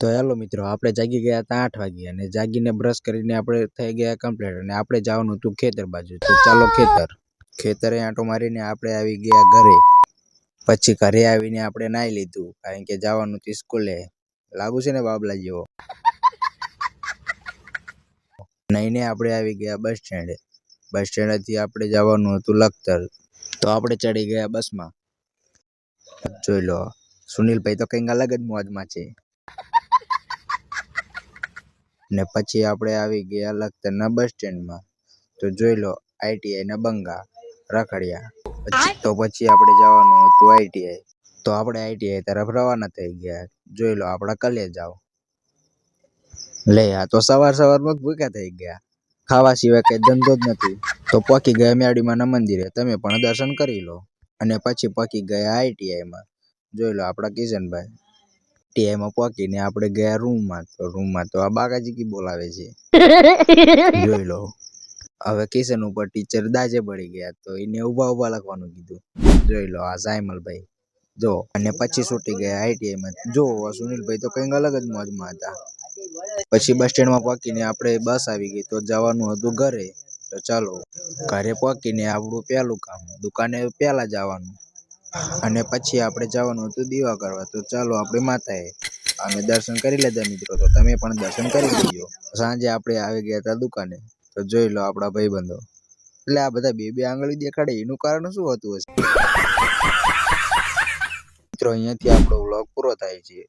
તો હેલો મિત્રો, આપણે જાગી ગયા હતા 8 વાગે અને જાગીને બ્રશ કરીને આપણે થઈ ગયા કમ્પ્લીટ અને આપણે જવાનું હતું ખેતર બાજુ। તો ચાલો ખેતરે આંટો મારીને આપણે આવી ગયા ઘરે। પછી ઘરે આવીને આપણે નાઈ લીધું, કારણ કે જવાનું હતું સ્કૂલે। લાગુ છે ને બાબલા જેવો। નાઈને આપણે આવી ગયા બસ સ્ટેન્ડે। બસ સ્ટેન્ડથી આપણે જવાનું હતું લખતર। તો આપણે ચડી ગયા બસમાં। જોઈ લો, સુનિલભાઈ તો કંઈક અલગ જ મોજમાં છે। ને પછી આપણે આવી ગયા લખતરના બસ સ્ટેન્ડમાં। તો જોઈ લો, ITI ના બંગા રખડ્યા। પછી આપણે જવાનું હતું ITI। તો આપણે ITI તરફ રવાના થઈ ગયા। જોઈ લો, આપણા કલેજાઓ લે, આ તો સવારમાં જ ભૂખ્યા થઈ ગયા। ખાવા સિવાય કઈ ધંધો જ નથી। તો પહોંચી ગયા મેરડીમાના મંદિરે, તમે પણ દર્શન કરી લો। અને પછી પહોંચી ગયા ITI માં। જોઈ લો, આપણા કિશનભાઈ ITI માં પહોંચીને આપણે ગયા રૂમમાં તો આ બાકાજી બોલાવે છે। જોઈ લો, હવે કિશન ઉપર ટીચર દાજે પડી ગયા, તો એને ઉભા લખવાનું કીધું। જોઈ લો, આ સાયમલભાઈ જો। અને પછી છૂટી ગયા ITI માં। જો સુનિલભાઈ તો કંઈક અલગ જ મોજમાં હતા। પછી બસ સ્ટેન્ડમાં પહોંચીને આપણે બસ આવી ગઈ, તો જવાનું હતું ઘરે। તો ચાલો, ઘરે પહોંચીને આપણું પહેલું કામ દુકાને પહેલા જવાનું। અને પછી આપણે જવાનું હતું દીવા કરવા। તો ચાલો, આપણે માતાએ અમે દર્શન કરી લીધા મિત્રો, તો તમે પણ દર્શન કરી લેજો। સાંજે આપણે આવી ગયા હતા દુકાને। તો જોઈ લો, આપણા ભાઈબંધો એટલે આ બધા બે આંગળી દેખાડે, એનું કારણ શું હતું હશે? મિત્રો, અહીંયાથી આપણો વ્લોગ પૂરો થાય છે।